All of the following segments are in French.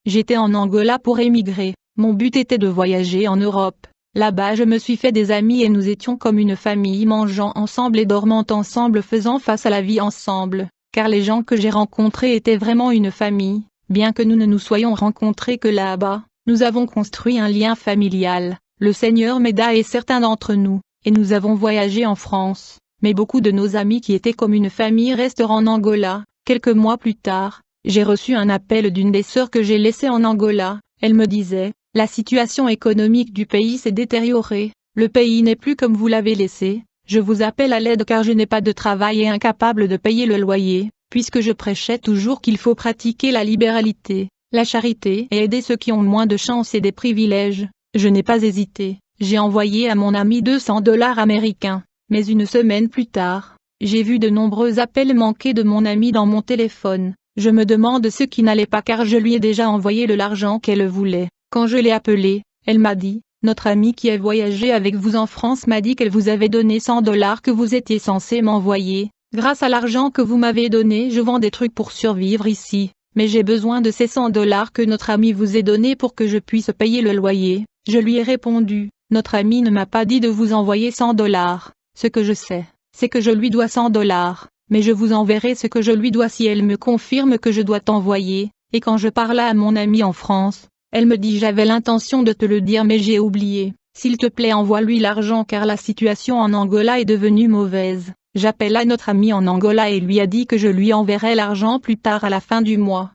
J'étais en Angola pour émigrer. Mon but était de voyager en Europe. Là-bas je me suis fait des amis et nous étions comme une famille, mangeant ensemble et dormant ensemble, faisant face à la vie ensemble, car les gens que j'ai rencontrés étaient vraiment une famille. Bien que nous ne nous soyons rencontrés que là-bas, nous avons construit un lien familial. Le Seigneur m'aida et certains d'entre nous, et nous avons voyagé en France. Mais beaucoup de nos amis qui étaient comme une famille restent en Angola. Quelques mois plus tard, j'ai reçu un appel d'une des sœurs que j'ai laissées en Angola. Elle me disait: la situation économique du pays s'est détériorée, le pays n'est plus comme vous l'avez laissé, je vous appelle à l'aide car je n'ai pas de travail et incapable de payer le loyer, puisque je prêchais toujours qu'il faut pratiquer la libéralité, la charité et aider ceux qui ont moins de chance et des privilèges. Je n'ai pas hésité, j'ai envoyé à mon ami $200 américains, mais une semaine plus tard, j'ai vu de nombreux appels manqués de mon ami dans mon téléphone. Je me demande ce qui n'allait pas car je lui ai déjà envoyé l'argent qu'elle voulait. Quand je l'ai appelée, elle m'a dit: notre amie qui a voyagé avec vous en France m'a dit qu'elle vous avait donné $100 que vous étiez censé m'envoyer. Grâce à l'argent que vous m'avez donné, je vends des trucs pour survivre ici, mais j'ai besoin de ces $100 que notre amie vous ait donné pour que je puisse payer le loyer. Je lui ai répondu: notre amie ne m'a pas dit de vous envoyer $100. Ce que je sais, c'est que je lui dois $100, mais je vous enverrai ce que je lui dois si elle me confirme que je dois t'envoyer. Et quand je parlais à mon amie en France, elle me dit: j'avais l'intention de te le dire mais j'ai oublié, s'il te plaît envoie-lui l'argent car la situation en Angola est devenue mauvaise. J'appelle à notre amie en Angola et lui a dit que je lui enverrai l'argent plus tard à la fin du mois.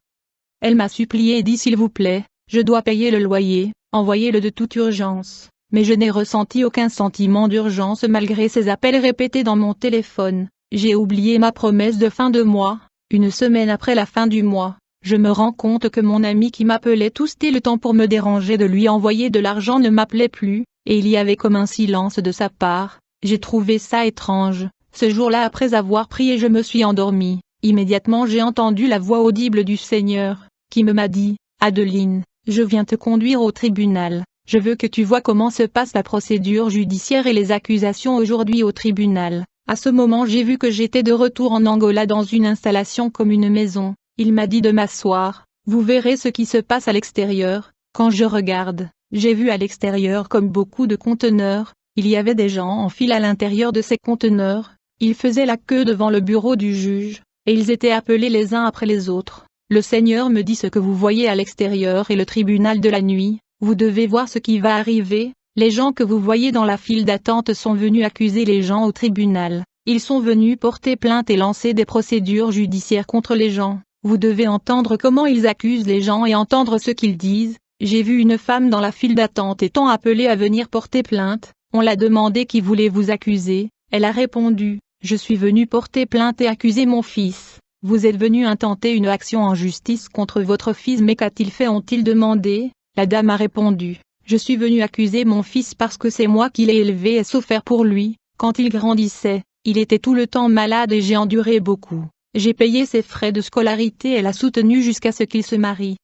Elle m'a supplié et dit: s'il vous plaît, je dois payer le loyer, envoyez-le de toute urgence. Mais je n'ai ressenti aucun sentiment d'urgence malgré ces appels répétés dans mon téléphone. J'ai oublié ma promesse de fin de mois. Une semaine après la fin du mois, je me rends compte que mon ami qui m'appelait tout le temps pour me déranger de lui envoyer de l'argent ne m'appelait plus, et il y avait comme un silence de sa part. J'ai trouvé ça étrange. Ce jour-là, après avoir prié, je me suis endormi. Immédiatement j'ai entendu la voix audible du Seigneur, qui m'a dit: Adeline, je viens te conduire au tribunal. Je veux que tu vois comment se passe la procédure judiciaire et les accusations aujourd'hui au tribunal. À ce moment j'ai vu que j'étais de retour en Angola dans une installation comme une maison. Il m'a dit de m'asseoir, vous verrez ce qui se passe à l'extérieur. Quand je regarde, j'ai vu à l'extérieur comme beaucoup de conteneurs, il y avait des gens en file à l'intérieur de ces conteneurs, ils faisaient la queue devant le bureau du juge, et ils étaient appelés les uns après les autres. Le Seigneur me dit: ce que vous voyez à l'extérieur est le tribunal de la nuit, vous devez voir ce qui va arriver. Les gens que vous voyez dans la file d'attente sont venus accuser les gens au tribunal. Ils sont venus porter plainte et lancer des procédures judiciaires contre les gens. Vous devez entendre comment ils accusent les gens et entendre ce qu'ils disent. J'ai vu une femme dans la file d'attente étant appelée à venir porter plainte. On l'a demandé: qui voulez-vous accuser? Elle a répondu: je suis venue porter plainte et accuser mon fils. Vous êtes venu intenter une action en justice contre votre fils, mais qu'a-t-il fait? Ont-ils demandé. La dame a répondu: je suis venue accuser mon fils parce que c'est moi qui l'ai élevé et souffert pour lui. Quand il grandissait, il était tout le temps malade et j'ai enduré beaucoup. J'ai payé ses frais de scolarité et l'a soutenu jusqu'à ce qu'il se marie.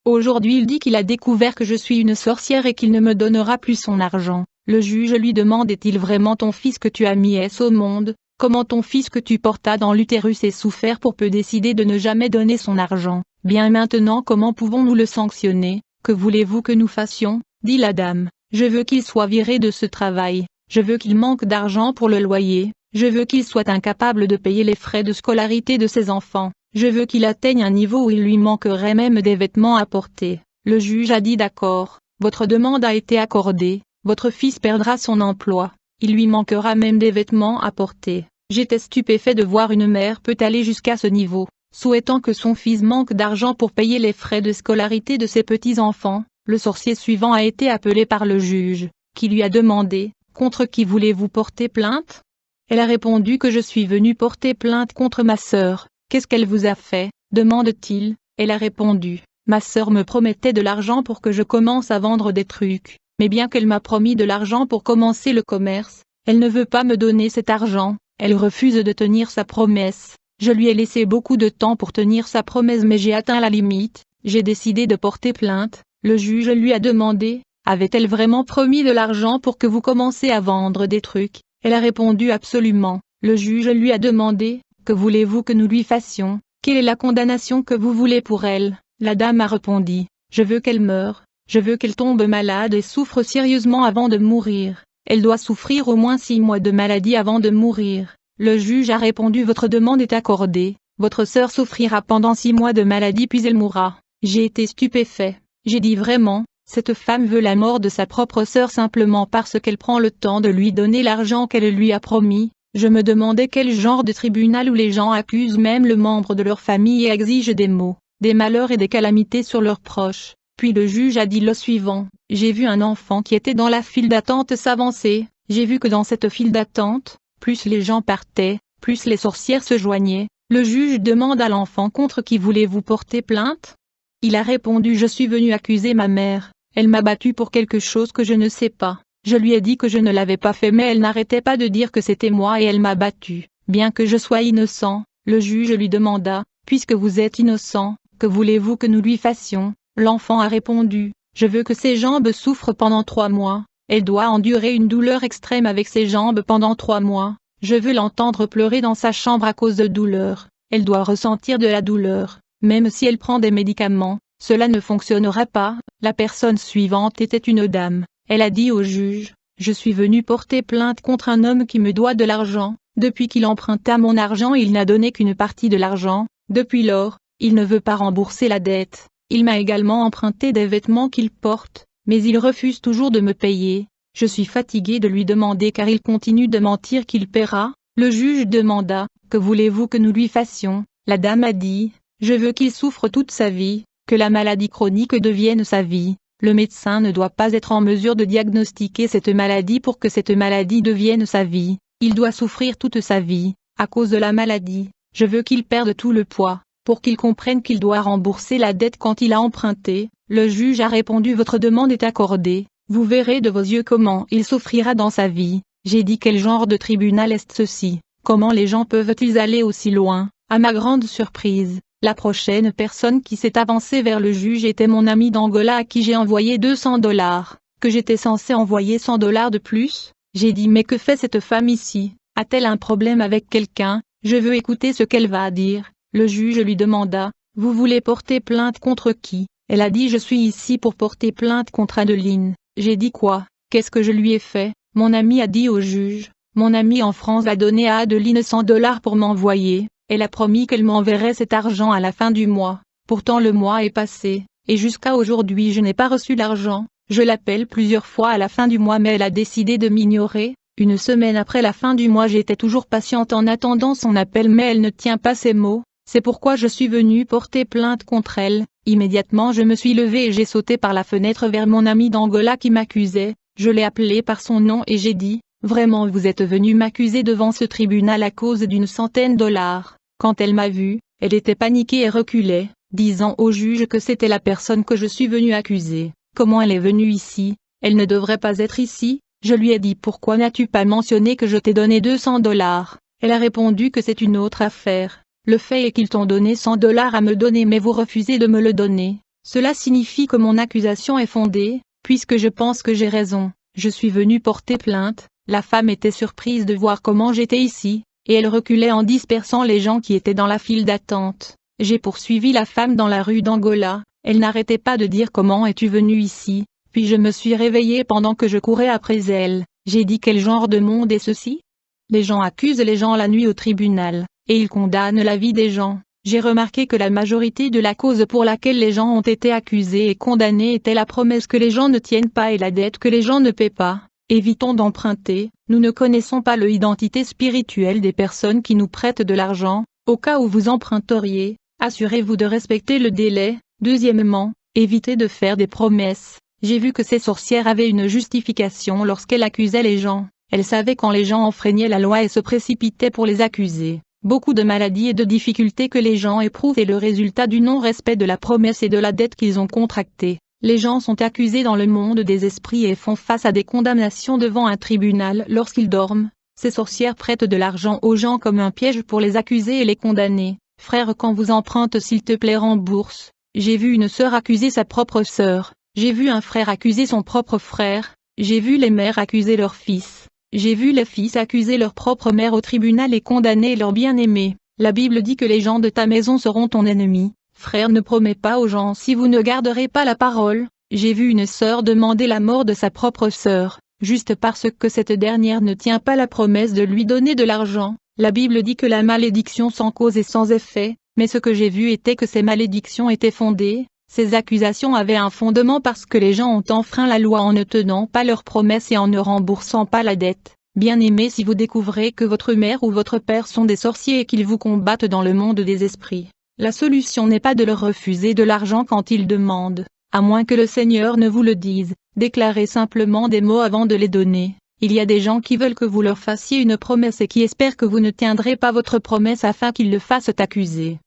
Aujourd'hui il dit qu'il a découvert que je suis une sorcière et qu'il ne me donnera plus son argent. Le juge lui demande: est-il vraiment ton fils que tu as mis au monde? Comment ton fils que tu portas dans l'utérus ait souffert pour peu décider de ne jamais donner son argent? Bien maintenant, comment pouvons-nous le sanctionner? Que voulez-vous que nous fassions? Dit la dame. Je veux qu'il soit viré de ce travail. Je veux qu'il manque d'argent pour le loyer. Je veux qu'il soit incapable de payer les frais de scolarité de ses enfants. Je veux qu'il atteigne un niveau où il lui manquerait même des vêtements à porter. Le juge a dit: d'accord, votre demande a été accordée, votre fils perdra son emploi, il lui manquera même des vêtements à porter. J'étais stupéfait de voir une mère peut aller jusqu'à ce niveau, souhaitant que son fils manque d'argent pour payer les frais de scolarité de ses petits-enfants. Le sorcier suivant a été appelé par le juge, qui lui a demandé: contre qui voulez-vous porter plainte? Elle a répondu que je suis venue porter plainte contre ma sœur. Qu'est-ce qu'elle vous a fait? Demande-t-il. Elle a répondu: ma sœur me promettait de l'argent pour que je commence à vendre des trucs, mais bien qu'elle m'a promis de l'argent pour commencer le commerce, elle ne veut pas me donner cet argent, elle refuse de tenir sa promesse. Je lui ai laissé beaucoup de temps pour tenir sa promesse mais j'ai atteint la limite, j'ai décidé de porter plainte. Le juge lui a demandé: avait-elle vraiment promis de l'argent pour que vous commenciez à vendre des trucs? Elle a répondu: absolument. Le juge lui a demandé: que voulez-vous que nous lui fassions? Quelle est la condamnation que vous voulez pour elle? La dame a répondu: je veux qu'elle meure, je veux qu'elle tombe malade et souffre sérieusement avant de mourir. Elle doit souffrir au moins 6 mois de maladie avant de mourir. Le juge a répondu: votre demande est accordée, votre sœur souffrira pendant 6 mois de maladie puis elle mourra. J'ai été stupéfait. J'ai dit: vraiment, cette femme veut la mort de sa propre sœur simplement parce qu'elle prend le temps de lui donner l'argent qu'elle lui a promis. Je me demandais quel genre de tribunal où les gens accusent même le membre de leur famille et exigent des maux, des malheurs et des calamités sur leurs proches. Puis le juge a dit le suivant: j'ai vu un enfant qui était dans la file d'attente s'avancer, j'ai vu que dans cette file d'attente, plus les gens partaient, plus les sorcières se joignaient. Le juge demande à l'enfant: contre qui voulez-vous porter plainte? Il a répondu: je suis venu accuser ma mère, elle m'a battu pour quelque chose que je ne sais pas. Je lui ai dit que je ne l'avais pas fait mais elle n'arrêtait pas de dire que c'était moi et elle m'a battu, bien que je sois innocent. Le juge lui demanda: puisque vous êtes innocent, que voulez-vous que nous lui fassions? L'enfant a répondu: je veux que ses jambes souffrent pendant 3 mois, elle doit endurer une douleur extrême avec ses jambes pendant 3 mois, je veux l'entendre pleurer dans sa chambre à cause de douleur, elle doit ressentir de la douleur, même si elle prend des médicaments, cela ne fonctionnera pas. La personne suivante était une dame, elle a dit au juge: je suis venue porter plainte contre un homme qui me doit de l'argent, depuis qu'il emprunta mon argent il n'a donné qu'une partie de l'argent, depuis lors, il ne veut pas rembourser la dette. Il m'a également emprunté des vêtements qu'il porte, mais il refuse toujours de me payer. Je suis fatigué de lui demander car il continue de mentir qu'il paiera. Le juge demanda: que voulez-vous que nous lui fassions? La dame a dit: je veux qu'il souffre toute sa vie, que la maladie chronique devienne sa vie. Le médecin ne doit pas être en mesure de diagnostiquer cette maladie pour que cette maladie devienne sa vie. Il doit souffrir toute sa vie, à cause de la maladie. Je veux qu'il perde tout le poids, pour qu'il comprenne qu'il doit rembourser la dette quand il a emprunté. Le juge a répondu: votre demande est accordée, vous verrez de vos yeux comment il souffrira dans sa vie. J'ai dit: quel genre de tribunal est ceci? Comment les gens peuvent-ils aller aussi loin? À ma grande surprise, la prochaine personne qui s'est avancée vers le juge était mon ami d'Angola à qui j'ai envoyé $200, que j'étais censé envoyer $100 de plus. J'ai dit: mais que fait cette femme ici? A-t-elle un problème avec quelqu'un? Je veux écouter ce qu'elle va dire. Le juge lui demanda: vous voulez porter plainte contre qui? Elle a dit: je suis ici pour porter plainte contre Adeline. J'ai dit: quoi? Qu'est-ce que je lui ai fait? Mon ami a dit au juge: mon ami en France a donné à Adeline $100 pour m'envoyer, elle a promis qu'elle m'enverrait cet argent à la fin du mois. Pourtant le mois est passé, et jusqu'à aujourd'hui je n'ai pas reçu l'argent. Je l'appelle plusieurs fois à la fin du mois mais elle a décidé de m'ignorer. Une semaine après la fin du mois j'étais toujours patiente en attendant son appel mais elle ne tient pas ses mots. C'est pourquoi je suis venue porter plainte contre elle. Immédiatement je me suis levée et j'ai sauté par la fenêtre vers mon ami d'Angola qui m'accusait. Je l'ai appelé par son nom et j'ai dit: vraiment vous êtes venu m'accuser devant ce tribunal à cause d'une $100. Quand elle m'a vu, elle était paniquée et reculait, disant au juge que c'était la personne que je suis venu accuser. Comment elle est venue ici? Elle ne devrait pas être ici. Je lui ai dit: pourquoi n'as-tu pas mentionné que je t'ai donné $200? Elle a répondu que c'est une autre affaire. Le fait est qu'ils t'ont donné $100 à me donner mais vous refusez de me le donner. Cela signifie que mon accusation est fondée, puisque je pense que j'ai raison. Je suis venu porter plainte. La femme était surprise de voir comment j'étais ici, et elle reculait en dispersant les gens qui étaient dans la file d'attente. J'ai poursuivi la femme dans la rue d'Angola, elle n'arrêtait pas de dire: comment es-tu venue ici? Puis je me suis réveillée pendant que je courais après elle. J'ai dit: quel genre de monde est ceci? Les gens accusent les gens la nuit au tribunal, et ils condamnent la vie des gens. J'ai remarqué que la majorité de la cause pour laquelle les gens ont été accusés et condamnés était la promesse que les gens ne tiennent pas et la dette que les gens ne paient pas. Évitons d'emprunter, nous ne connaissons pas l'identité spirituelle des personnes qui nous prêtent de l'argent. Au cas où vous emprunteriez, assurez-vous de respecter le délai. Deuxièmement, évitez de faire des promesses. J'ai vu que ces sorcières avaient une justification lorsqu'elles accusaient les gens. Elles savaient quand les gens enfreignaient la loi et se précipitaient pour les accuser. Beaucoup de maladies et de difficultés que les gens éprouvent est le résultat du non-respect de la promesse et de la dette qu'ils ont contractée. Les gens sont accusés dans le monde des esprits et font face à des condamnations devant un tribunal lorsqu'ils dorment. Ces sorcières prêtent de l'argent aux gens comme un piège pour les accuser et les condamner. Frère, quand vous empruntes, s'il te plaît rembourse. J'ai vu une sœur accuser sa propre sœur. J'ai vu un frère accuser son propre frère. J'ai vu les mères accuser leurs fils. J'ai vu les fils accuser leur propre mère au tribunal et condamner leur bien-aimé. La Bible dit que les gens de ta maison seront ton ennemi. Frère, ne promets pas aux gens si vous ne garderez pas la parole. J'ai vu une sœur demander la mort de sa propre sœur, juste parce que cette dernière ne tient pas la promesse de lui donner de l'argent. La Bible dit que la malédiction sans cause est sans effet, mais ce que j'ai vu était que ces malédictions étaient fondées. Ces accusations avaient un fondement parce que les gens ont enfreint la loi en ne tenant pas leurs promesses et en ne remboursant pas la dette. Bien-aimés, si vous découvrez que votre mère ou votre père sont des sorciers et qu'ils vous combattent dans le monde des esprits, la solution n'est pas de leur refuser de l'argent quand ils demandent, à moins que le Seigneur ne vous le dise. Déclarez simplement des mots avant de les donner. Il y a des gens qui veulent que vous leur fassiez une promesse et qui espèrent que vous ne tiendrez pas votre promesse afin qu'ils le fassent accuser.